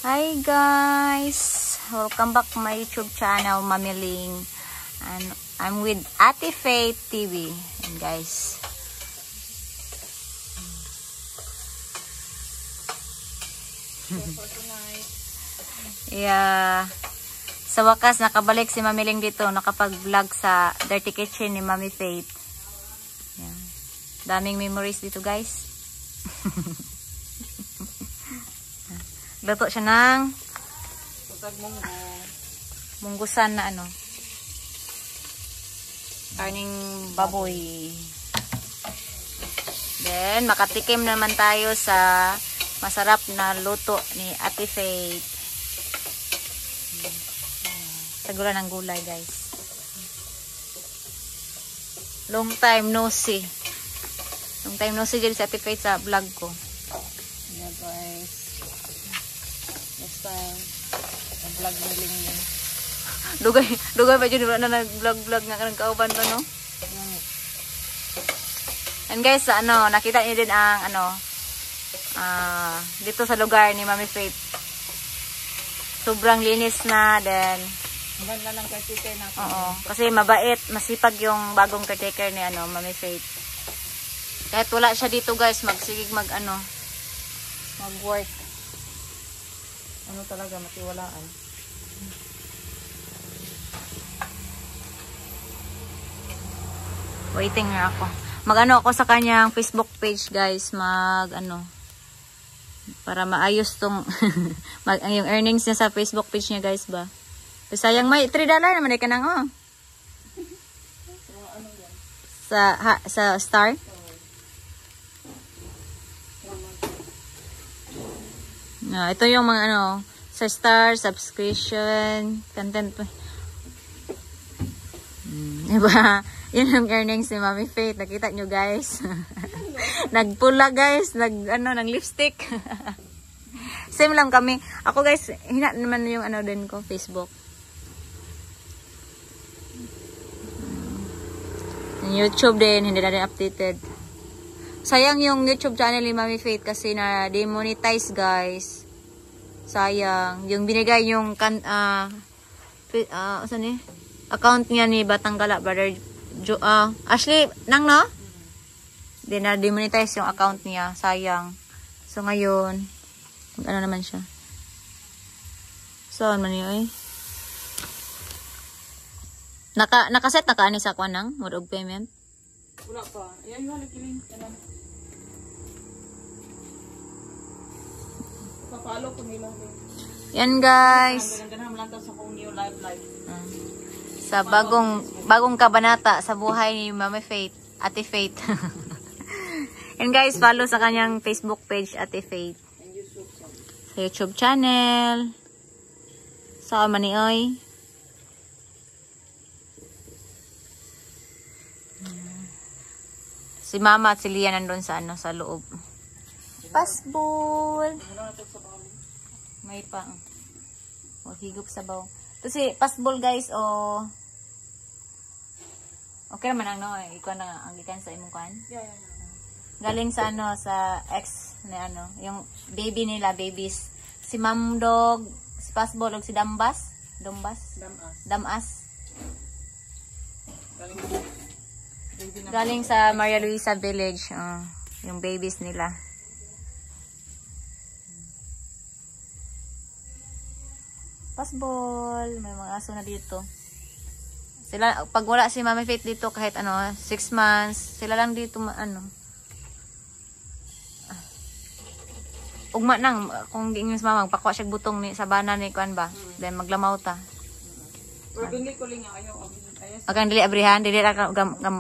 Hi guys! Welcome back to my YouTube channel, Mami Ling. And I'm with Ate Faith TV. And guys, yeah, sa wakas nakabalik si Mami Ling dito. Nakapag-vlog sa Dirty Kitchen ni Mami Faith. Yeah. Daming memories dito guys. Luto siya ng munggusan na ano, karning baboy. Then makatikim naman tayo sa masarap na luto ni Ate Faith. Tagulan ng gulay guys. Long time no see. Long time no see dyan si Ate Faith sa vlog ko. Yeah guys. Next time, nag-vlog na Ling yun. Dugay pa dyan na nag-vlog nga ng kauban pa, no? And guys, ano, nakita niyo din ang, ano, dito sa lugar ni Mami Faith. Sobrang linis na, then, ang ganda ng caretaker natin. oo, kasi mabait, masipag yung bagong caretaker ni, ano, Mami Faith. Kahit wala siya dito guys, magsigig mag-work. Ano talaga, matiwalaan. Waiting na ako. Mag-ano ako sa kanyang Facebook page guys, para maayos tong yung earnings niya sa Facebook page niya guys ba. Pero sayang may $3 naman ka nang oh. Sa Star. Ito yung mga ano, sa Star, subscription, content. Diba? Yun ang earnings ni Mami Faith. Nakita nyo guys. Nagpula guys. Nang lipstick. Same lang kami. Ako guys, hina naman yung ano din ko, Facebook. YouTube din, hindi na rin updated. Sayang yung YouTube channel ni Mami Faith kasi na demonetize guys. Sayang. Yung binigay yung account niya ni Batanggala, brother Ashley, nang no? Then na demonetize yung account niya. Sayang. So ngayon, ano naman siya? So, man yun eh. Nakaset na ka ani sa kwan ng mode of payment? Wala pa. Ayan yung halikiling. Papalo ko nila. Yan guys. Ganang lang sa kong new live. Sa bagong kabanata sa buhay ni Mami Faith, Ate Faith. And guys, follow sa kanyang Facebook page, Ate Faith. Sa YouTube channel. Sa Manioy. Si Mama at si Lia nandun sa ano, sa loob. Pasbol. May pa. O, higop sa baw. Ito si pasbol guys, o. Okay naman ang no, ikaw na ang gikan sa imong kan. Yeah. Galing sa ano, sa ex na ano, yung baby nila, babies. Si Ma'am Dog, si Pasbol, si Damas. Galing sa Maria Luisa Village, yung babies nila. Pasbol, may mga aso na dito. Sila, pag wala si Mami Faith dito, kahit ano, 6 months, sila lang dito, ugma nang, kung giingin si Mama, magpakuha siya butong sa bana ni Kuan ba? Then maglamaw ta. Pero dili ko lang ayaw. Agang dili abrihan, dili ra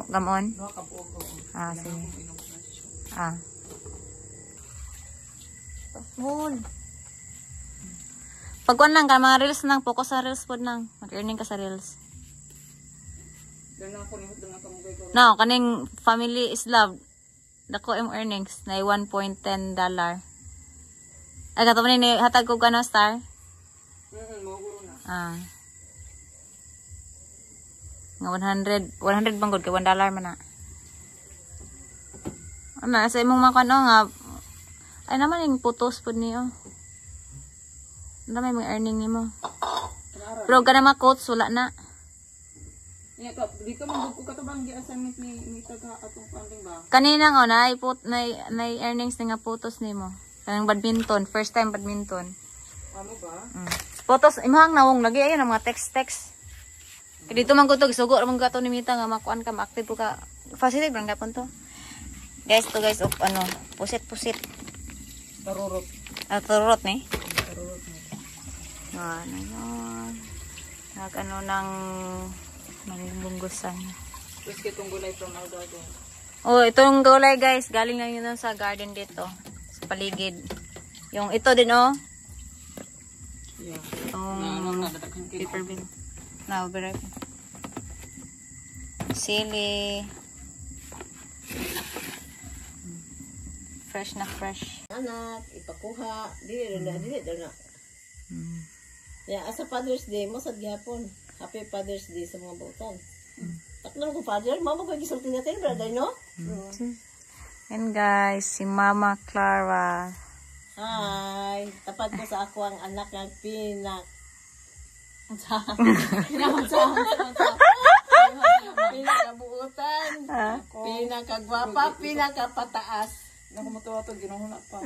gamon. Sige. Pasbol. Pag kuan lang ka, mga reels nang, focus sa reels po nang. Mag-earning ka sa reels. No, kaning family is love. Dako yung earnings na $1.10. Ay, kato man ni hatag ko ka na Star? Maguro na. Nga 100 banggod kay $1 man na. Ano, sa imong mga kano nga, ay naman yung putos po niyo. Ang dami mga earning ni mo. Kanara. Pero ka na mga quotes, wala na. Nya ka dito man ko katubang gi-assignment ni taga atong funding ba. Kanina nga, na earnings na nga photos ni mo. Kanang badminton, first time badminton. Ano ba? Photos, imahang nawong lagi, ayun ang mga text. Kaya dito man ko to, sugo naman ka to ni Mita nga makuan ka, ma-active po ka. Facility, lang gapon to. Guys, to guys, pusit. Tarurot. Turot ni. Tarurot ni. Ano yun. Nag-ano ng mangbunggusan. Tapos kitong gulay from Aldago. Oh, itong gulay guys, galing lang yun sa garden dito. Sa paligid. Yung ito din oh. Yeah. Itong paper bin. Now, be right. Sili. Fresh na fresh. Anak, ipakuha, dili na. Ya, asa Father's Day mo sa gihapon. Happy Father's Day sa mga bautan. Taknan ko father, mama ko gisulti natin, brother, no? And guys, si Mama Clara. Hi, tapat ko sa ako ang anak ng pinakabuutan, pinakagwapa, pinakapataas. Naku mo to ginuhuna pa.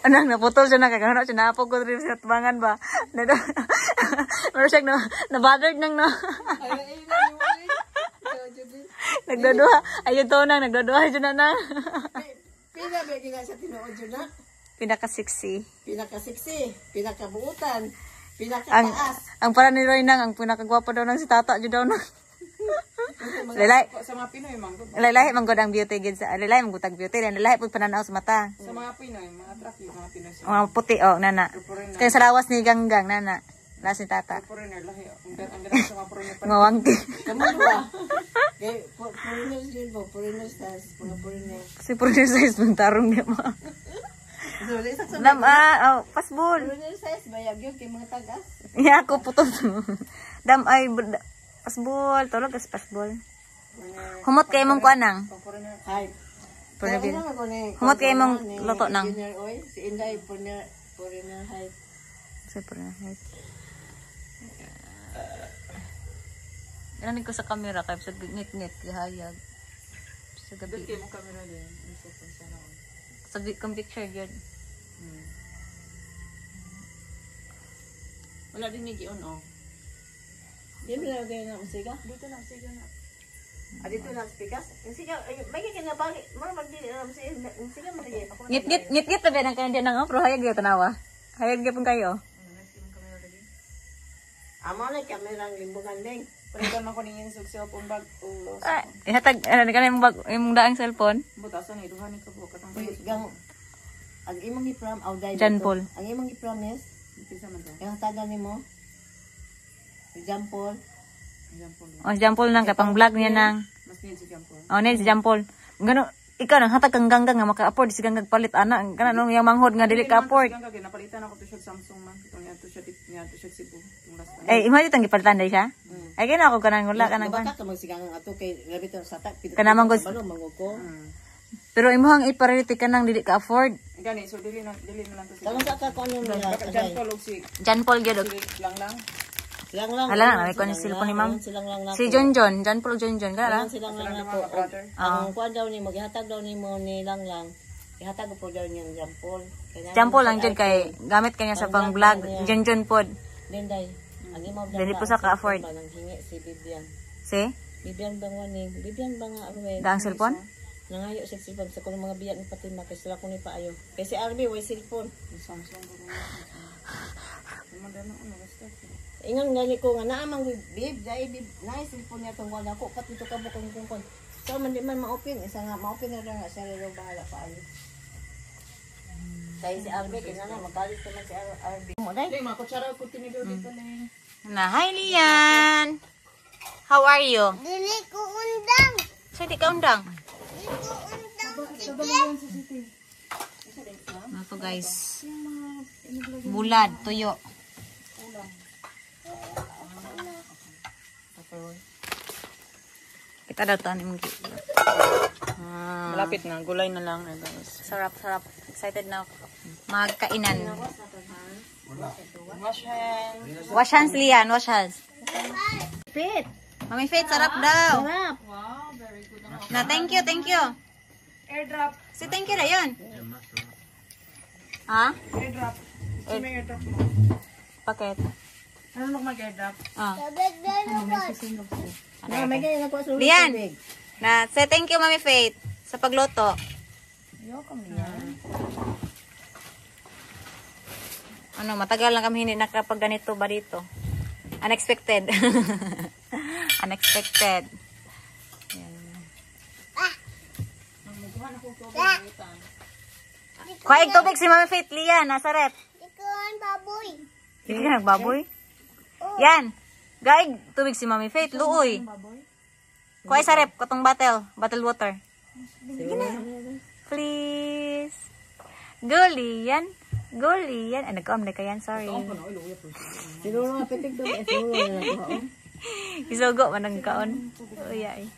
Anang naputol siya na kagano siya napog ko rin sa tubangan ba. Pero siya na-bothered nang no. Nagdaduha. Ayun to nang nagdaduha siya na nang. Pina ba gina sa tinuod yun na? Pinaka-sexy. Pinaka-sexy, pinakabuutan, pinakataas. Ang para ni Roy nang ang pinakagwapo daw nang si Tata jud daw nang. Lalay. Sa mga Pinoy manggod. Lalay man gud ang beauty gid sa lalay man gutag beauty lalay pud pananaw sa mata. Sa mga Pinoy, mga attractive mga Pinoy. Mga puti oh nana. Kaya sa lawas ni Ganggang nana. Nasa si Tata. Foreigner lahi. Ang ganda sa mga foreigner pa. Ngawangki. Kamu ba? Kay foreigners yun po, foreigners tas, mga foreigners. Si Purdy size mong tarong niya mo. Dili sa Nam pasbol. foreigners size bayag yun kay mga tagas. Ya ako puto. Dam ay pasbol, tulog as pasbol. Humot kay mong kuanang. Foreigner. Hi. Foreigner. Humot kay mong loto nang. Si Inday foreigner hi. Si Foreigner. Inanin ko sa camera kay sa ngit-ngit gahayag. Sa gabi. Dito mo camera din. Isa pa sa naon. Sa kong picture yun. Wala din ni gion oh. Di mo na gaya na usiga? Dito lang sige na. Dito na spikas? Usiga, may kinabali. Mara magdili na usiga mo lagi. Ngit-ngit tabi nang kandiyan nang pero hayag gyud tanawa. Hayag gyud pun kayo. Amo na kamerang limbungan ding. Pwede na ko ning insug cellphone bag ulos. Ihatag kana imong daang cellphone. Butasan ni duha ni kabo katang Gang ang imong gipram auday. John Paul. Ang imong gipromise, Pisa man to. yung hatagan nimo. Example, O si Jampol nang kapang vlog niya nang. Mas need si Jampol. O need si Jampol. Gano ikaw nang hatag kang ganggang nga maka-afford si ganggang palit ana kana nung yang manghod nga dili ka afford. Napalitan ako to shot Samsung man. Ito niya to shot Cebu. Yung last time. Eh imagine tang gipalitan day siya. Ay gina ako kanang wala kanang baka ka magsigang ato kay rabi to sa tak. Kanamang gud. Mangog ko. Pero imong i-priority ka nang dili ka afford. Gani so dili na lang to. Tanong sa ka kung ano nila. Jampol og si Jampol gyud. lang. Silang lang. Hala na may kuno cellphone ni ma'am. Silang lang na. Si John Jampol John kana. Silang lang ako. Ang kuan daw ni maghatag daw ni mo ni lang. Ihatag po daw niyang jampol. Jampol lang jud kay gamit kanya sa pang vlog. John pod. Denday. Ang imaw Dili po sa ka-afford. Nang hingi si Bibian. Si? Bibian bang wani? Bibian bang ano Daang cellphone? Nangayo sa cellphone sa kuno mga biyan ni Fatima kay sila ko ni paayo. Kay si Arby way cellphone. Samsung ko. Madano ano basta. Ingon gani ko nga naamang bib, dai bib, nice cellphone niya tong wala ko katito ka bukong kung. So man di man ma-open, isa nga ma-open na lang sa relo bahala paayo. Kay si Arby kinana magalit naman si Arby. Mo dai. Dai makutsara ko tinidor dito lang. Na, hi Lian! How are you? Dili ko undang. Sa di ka undang? Ano to guys? Bulad, tuyo. Kita daw to ni Malapit na, gulay na lang guys. Sarap. Excited na ako. Magkainan. wash hands. Wash hands, Lian. Wash hands. Fit. Mami Faith, sarap daw. Sarap. Wow, very good. Na, thank you, thank you. Airdrop. Si thank you na yun. Ha? Airdrop. Sino may airdrop mo? Paket. Ano mag-airdrop? Ah. Sabit na naman. Na, may ganyan ako sa Lian. tubig. Na, say thank you, Mami Faith, sa pagluto. Ano, matagal lang kami hindi nakapag ganito ba dito? Unexpected. Unexpected. Kuhaig tubig si Mami Faith, Lian, nasa rep. Ikaw baboy. Hindi ka nagbaboy? Yan. Gaig, tubig si Mami Faith, luoy. Kuhaig sa rep, katong bottle water. Sige na. Please. Go, Lian. Go, Lian. Ah, nagkaon na kayan, sorry. Siguro nga pitig to. Siguro na ako. Isugo, managkaon. Uy, ay.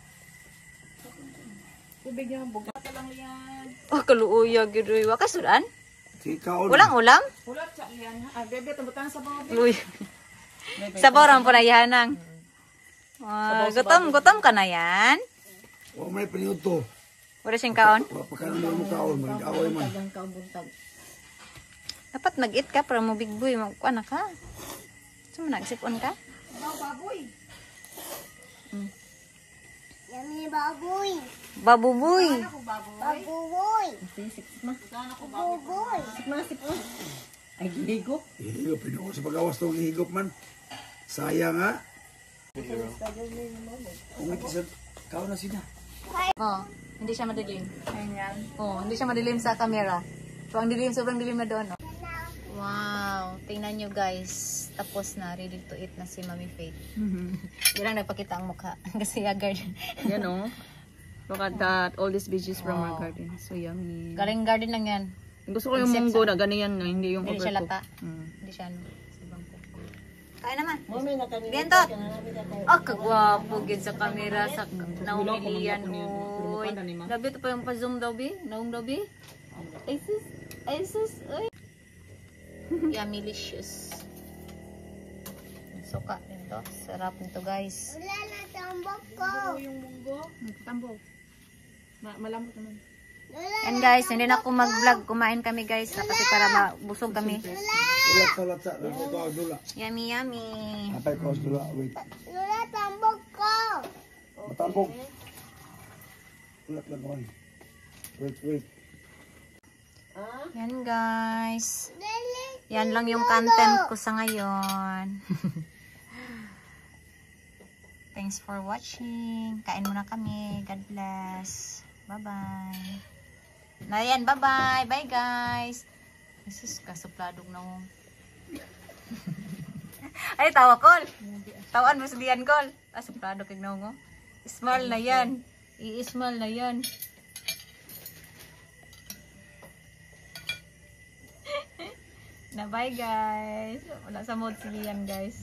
Tubig yung bugat lang yan. Oh, kaluuya, gidoy. Wakas sudan? Sikaon. Walang ulam? Ulat siya yan. Ah, bebe, tabutan sa mga Luy. Sabaw ram po na ihanang. Gutom ka na yan? O may paniuto. Wala siyang kaon? Pagkano mo kaon, mag-away man. Tagang kaubuntag. Dapat mag-eat ka para mo big boy. Magkuha na ka. So, nagsipon ka? baboy. Yummy baboy. Babuboy. Baboy. Baboy. Ay, gigo. Higop, pinuko sa pag-awas itong higop man. Sayang ha. Kung ito sa kaon na sila. Oh, hindi siya madilim. Oh, hindi siya madilim sa camera. So, ang dilim, sobrang dilim na doon. Oh. Wow, tingnan nyo guys. Tapos na, ready to eat na si Mami Faith. Hindi lang nagpakita ang mukha. Kasi agad. Yan o. Look at that. All these veggies from our garden. So yummy. Galing garden lang yan. Gusto ko yung munggo na ganyan na, hindi yung Hindi siya overcooked. lata. Hindi siya ano. Sobrang cook. Kaya naman. Mami na kanina. Bientot! Oh, kagwapo gid sa camera sa naumilian. Oy. Gabi ito pa yung pa-zoom daw, bi? Naung daw, bi? Ay, sus. Ay, sus. Ay. Yummy-licious. Suka nito. Sarap nito, guys. Wala na tambok ko. Yung munggo. Tambok. Malambot naman. And guys, hindi na ako mag-vlog. Kumain kami, guys. Kasi para mabusog kami. Ulat sa latsa. Ito ang dula. Yummy, yummy. Apay ko ang dula. Wait. Wala tambok ko. Matambok. Ulat lang ko. Wait. Yan, guys. Dali. Yan lang yung content ko sa ngayon. Thanks for watching. Kain muna kami. God bless. Bye-bye. Na yan, bye-bye. Bye, guys. Jesus, kasupladong na mo. Ay, tawa, Col. Tawan mo sulian, Col. Suplado kag na mo. Smile na yan. I-smile na yan. Na bye, guys. Wala sa mood si Lian, guys.